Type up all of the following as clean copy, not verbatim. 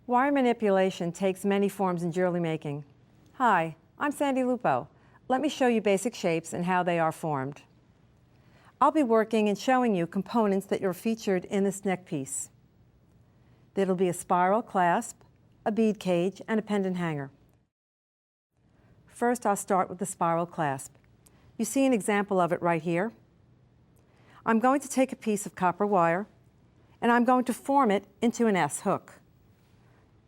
Wire manipulation takes many forms in jewelry making. Hi, I'm Sandra Lupo. Let me show you basic shapes and how they are formed. I'll be working and showing you components that are featured in this neck piece. There'll be a spiral clasp, a bead cage, and a pendant hanger. First, I'll start with the spiral clasp. You see an example of it right here. I'm going to take a piece of copper wire and I'm going to form it into an S hook.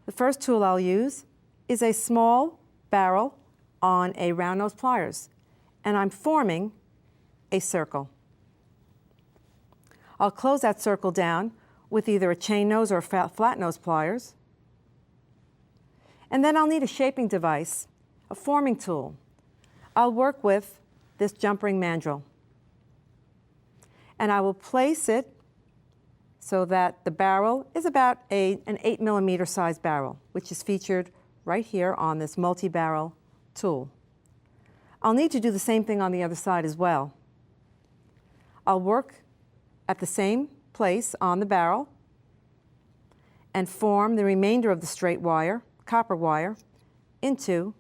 The first tool I'll use is a small barrel on a round nose pliers, and I'm forming a circle. I'll close that circle down with either a chain nose or flat nose pliers. And then I'll need a shaping device, a forming tool. I'll work with this jump ring mandrel. And I will place it so that the barrel is about an 8mm size barrel, which is featured right here on this multi-barrel tool. I'll need to do the same thing on the other side as well. I'll work at the same place on the barrel and form the remainder of the straight wire, copper wire, into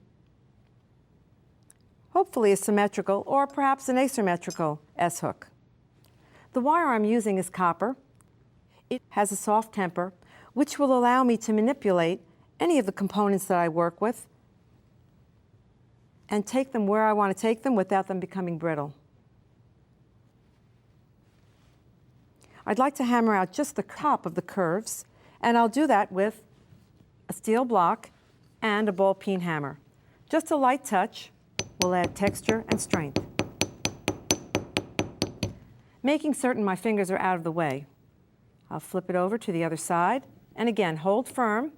hopefully a symmetrical or perhaps an asymmetrical S-hook. The wire I'm using is copper. It has a soft temper, which will allow me to manipulate any of the components that I work with and take them where I want to take them without them becoming brittle. I'd like to hammer out just the top of the curves, and I'll do that with a steel block and a ball peen hammer. Just a light touch will add texture and strength. Making certain my fingers are out of the way, I'll flip it over to the other side, and again, hold firm.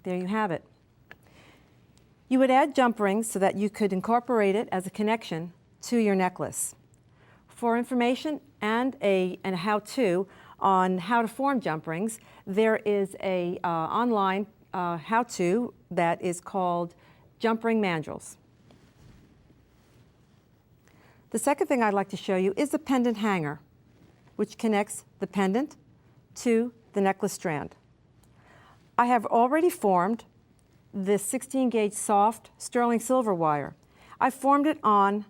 There you have it. You would add jump rings so that you could incorporate it as a connection to your necklace. For information and a how-to on how to form jump rings, there is a online how-to that is called Jump Ring Mandrels. The second thing I'd like to show you is the pendant hanger, which connects the pendant to the necklace strand. I have already formed this 16-gauge soft sterling silver wire. I formed it on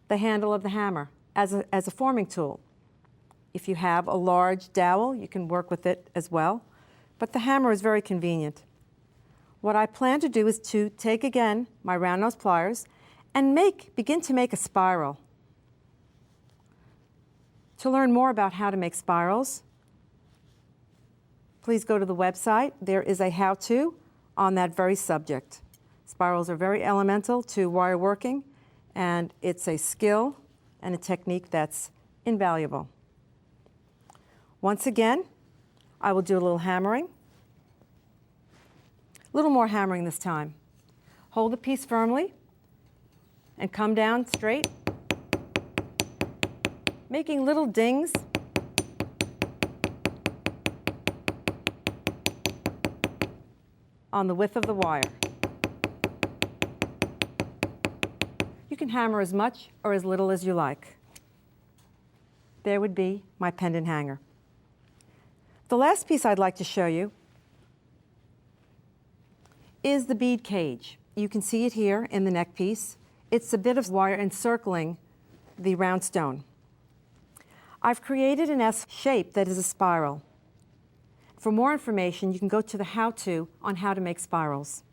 the handle of the hammer as a forming tool. If you have a large dowel, you can work with it as well, but the hammer is very convenient. What I plan to do is to take again my round nose pliers and begin to make a spiral. To learn more about how to make spirals, please go to the website. There is a how-to on that very subject. Spirals are very elemental to wire working, and it's a skill and a technique that's invaluable. Once again, I will do a little hammering. A little more hammering this time. Hold the piece firmly and come down straight, making little dings on the width of the wire. You can hammer as much or as little as you like. There would be my pendant hanger. The last piece I'd like to show you is the bead cage. You can see it here in the neck piece. It's a bit of wire encircling the round stone. I've created an S shape that is a spiral. For more information, you can go to the how-to on how to make spirals.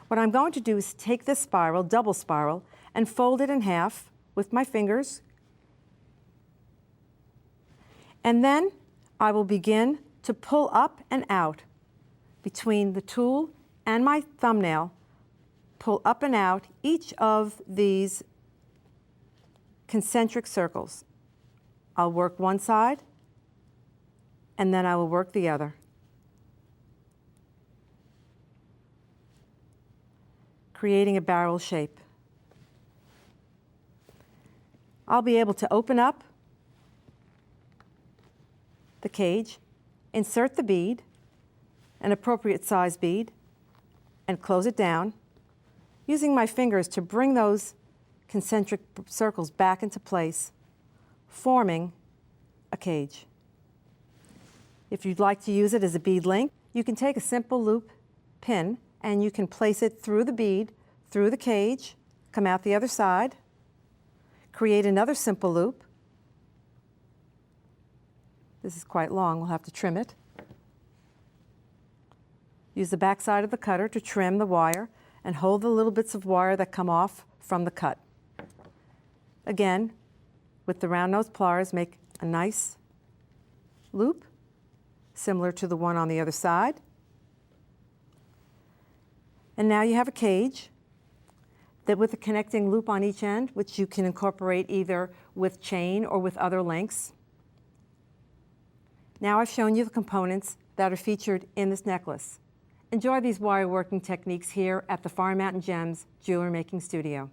What I'm going to do is take this spiral, double spiral, and fold it in half with my fingers. And then I will begin to pull up and out between the tool and my thumbnail, pull up and out each of these concentric circles. I'll work one side, and then I will work the other. Creating a barrel shape. I'll be able to open up the cage, insert the bead, an appropriate size bead, and close it down, using my fingers to bring those concentric circles back into place, forming a cage. If you'd like to use it as a bead link, you can take a simple loop pin and you can place it through the bead, through the cage, come out the other side, create another simple loop. This is quite long, we'll have to trim it. Use the back side of the cutter to trim the wire and hold the little bits of wire that come off from the cut. Again, with the round nose pliers, make a nice loop, similar to the one on the other side. And now you have a cage that with a connecting loop on each end, which you can incorporate either with chain or with other links. Now I've shown you the components that are featured in this necklace. Enjoy these wire working techniques here at the Foreign Mountain Gems Jewelry Making Studio.